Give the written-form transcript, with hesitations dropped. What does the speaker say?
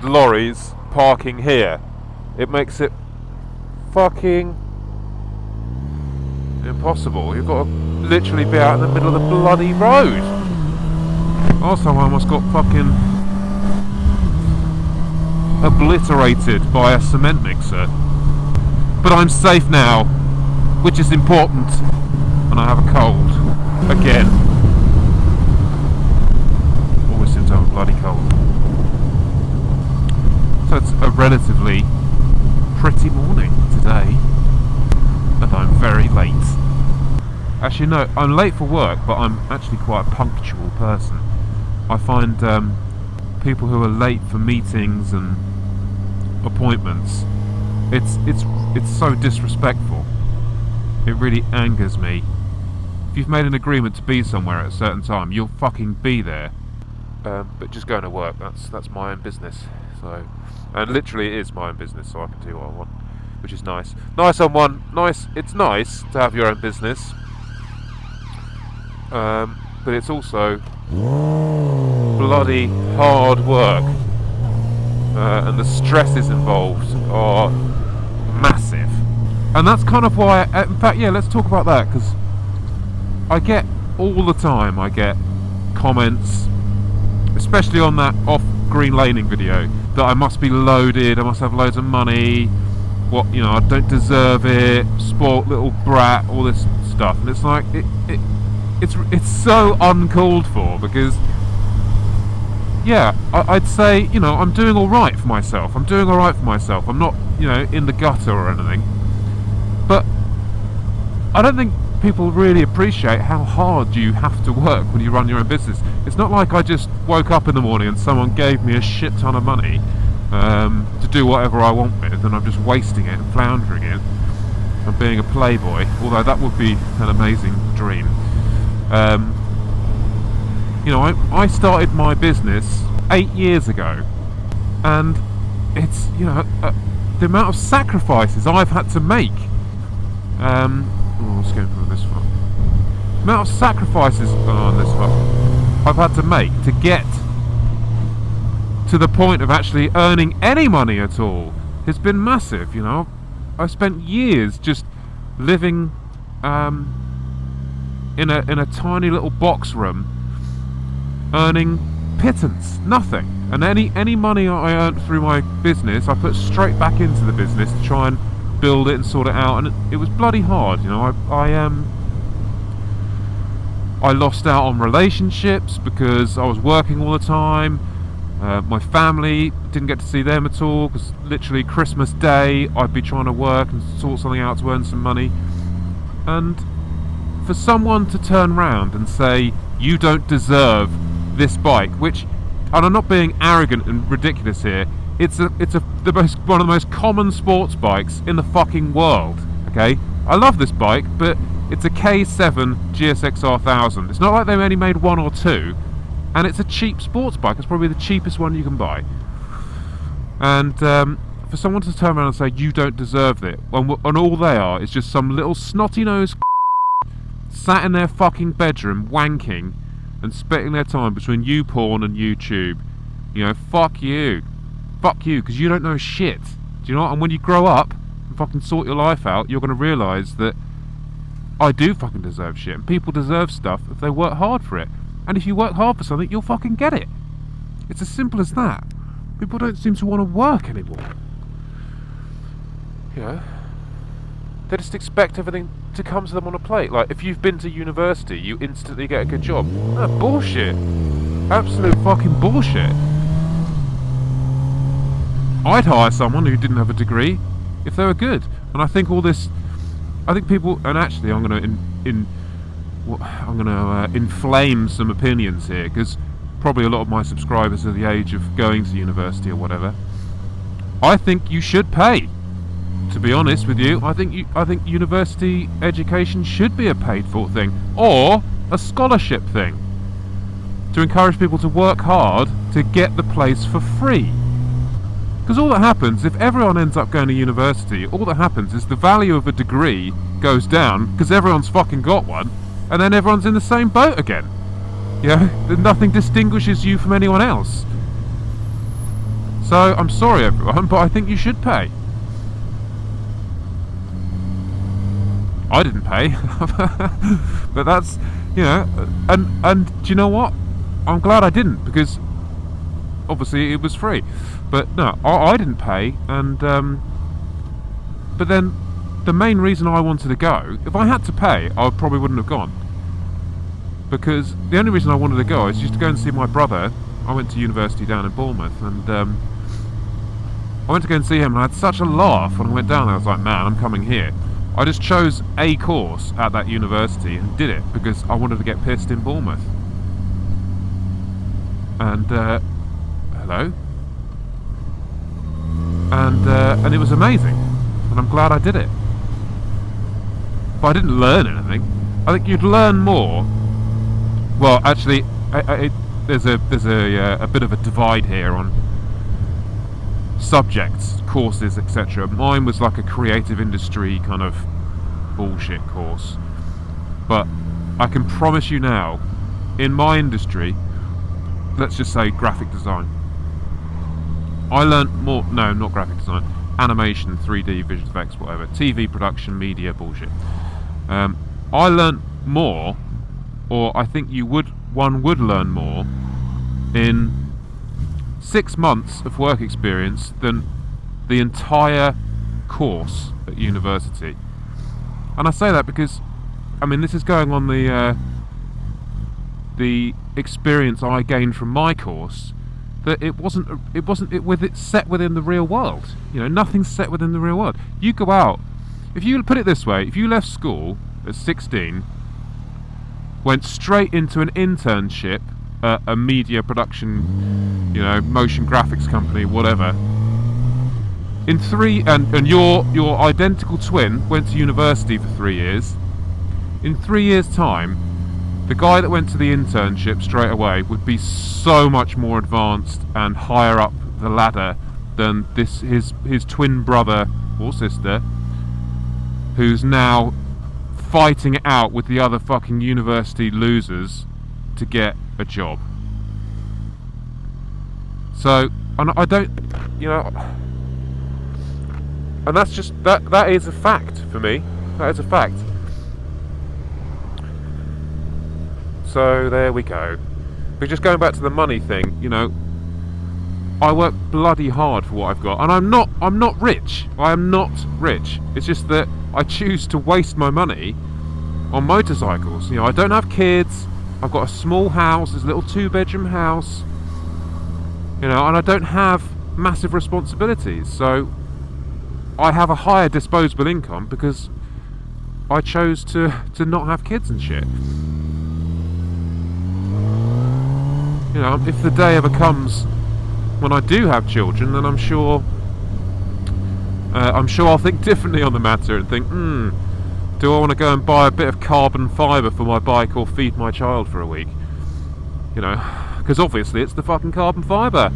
with lorries parking here. It makes it fucking impossible. You've got to literally be out in the middle of the bloody road. Last time I almost got fucking obliterated by a cement mixer. But I'm safe now, which is important. And I have a cold. Again. Always seem to have a bloody cold. So it's a relatively pretty morning today. And I'm very late. Actually no, I'm late for work, but I'm actually quite a punctual person. I find people who are late for meetings and appointments, it's so disrespectful. It really angers me. If you've made an agreement to be somewhere at a certain time, you'll fucking be there. But just going to work, that's my own business. So, and literally it is my own business, so I can do what I want, which is nice. Nice on one. Nice. It's nice to have your own business, but it's also bloody hard work, and the stresses involved are massive. And that's kind of why, in fact, yeah, let's talk about that, because I get all the time, I get comments, especially on that off-green laning video, that I must be loaded, I must have loads of money, what, you know, I don't deserve it, spoilt little brat, all this stuff. And it's like, it's so uncalled for, because, yeah, I'd say, you know, I'm doing alright for myself, I'm not, you know, in the gutter or anything. But I don't think people really appreciate how hard you have to work when you run your own business. It's not like I just woke up in the morning and someone gave me a shit ton of money to do whatever I want with, and I'm just wasting it and floundering it and being a playboy, although that would be an amazing dream. You know, I started my business 8 years ago, and it's, you know, the amount of sacrifices I've had to make. Let's go from this far. The amount of sacrifices I've had to make to get to the point of actually earning any money at all has been massive. You know, I've spent years just living in a tiny little box room, earning pittance, nothing. And any money I earned through my business, I put straight back into the business to try and build it and sort it out, and it was bloody hard. You know, I lost out on relationships because I was working all the time. My family, didn't get to see them at all, because literally Christmas Day I'd be trying to work and sort something out to earn some money. And for someone to turn round and say, you don't deserve this bike, which, and I'm not being arrogant and ridiculous here, it's one of the most common sports bikes in the fucking world. Okay, I love this bike, but it's a K7 GSXR 1000. It's not like they only made one or two, and it's a cheap sports bike. It's probably the cheapest one you can buy. And for someone to turn around and say you don't deserve it, and all they are is just some little snotty-nosed sat in their fucking bedroom wanking and spending their time between YouPorn and YouTube. You know, fuck you, because you don't know shit. Do you know what? And when you grow up and fucking sort your life out, you're going to realise that I do fucking deserve shit, and people deserve stuff if they work hard for it. And if you work hard for something, you'll fucking get it. It's as simple as that. People don't seem to want to work anymore. You know, they just expect everything to come to them on a plate. Like, if you've been to university, you instantly get a good job. No, bullshit. Absolute fucking bullshit. I'd hire someone who didn't have a degree if they were good. And I think all this, I think people, and actually I'm going to inflame some opinions here, because probably a lot of my subscribers are the age of going to university or whatever. I think you should pay. To be honest with you, I think university education should be a paid for thing, or a scholarship thing, to encourage people to work hard to get the place for free. Because all that happens, if everyone ends up going to university, all that happens is the value of a degree goes down, because everyone's fucking got one, and then everyone's in the same boat again. You know, nothing distinguishes you from anyone else. So I'm sorry everyone, but I think you should pay. I didn't pay, but that's, you know, and do you know what? I'm glad I didn't, because obviously it was free. But no, I didn't pay, and but then the main reason I wanted to go, if I had to pay, I probably wouldn't have gone. Because the only reason I wanted to go is just to go and see my brother. I went to university down in Bournemouth, and I went to go and see him, and I had such a laugh when I went down there. I was like, man, I'm coming here. I just chose a course at that university and did it because I wanted to get pissed in Bournemouth. And hello? And it was amazing, and I'm glad I did it. But I didn't learn anything. I think you'd learn more. Well, actually, there's a bit of a divide here on subjects, courses, etc. Mine was like a creative industry kind of bullshit course. But I can promise you now, in my industry, let's just say graphic design, I learnt more. No, not graphic design. Animation, 3D, visual effects, whatever. TV production, media, bullshit. I learnt more, or I think one would learn more in 6 months of work experience than the entire course at university. And I say that because, I mean, this is going on the experience I gained from my course, that it wasn't set within the real world. You know, nothing's set within the real world. You go out, if you put it this way, if you left school at 16, went straight into an internship at a media production, you know, motion graphics company, whatever, and your identical twin went to university for 3 years, in 3 years' time, the guy that went to the internship straight away would be so much more advanced and higher up the ladder than his twin brother or sister, who's now fighting it out with the other fucking university losers to get a job. So, and I don't, you know, and that's just, that is a fact for me. That is a fact. So there we go. But just going back to the money thing, you know, I work bloody hard for what I've got, and I'm not rich. I am not rich. It's just that I choose to waste my money on motorcycles. You know, I don't have kids. I've got a small house, this little 2-bedroom house. You know, and I don't have massive responsibilities, so I have a higher disposable income because I chose to not have kids and shit. You know, if the day ever comes when I do have children, then I'm sure I'll think differently on the matter and think, do I want to go and buy a bit of carbon fibre for my bike or feed my child for a week? You know, because obviously it's the fucking carbon fibre.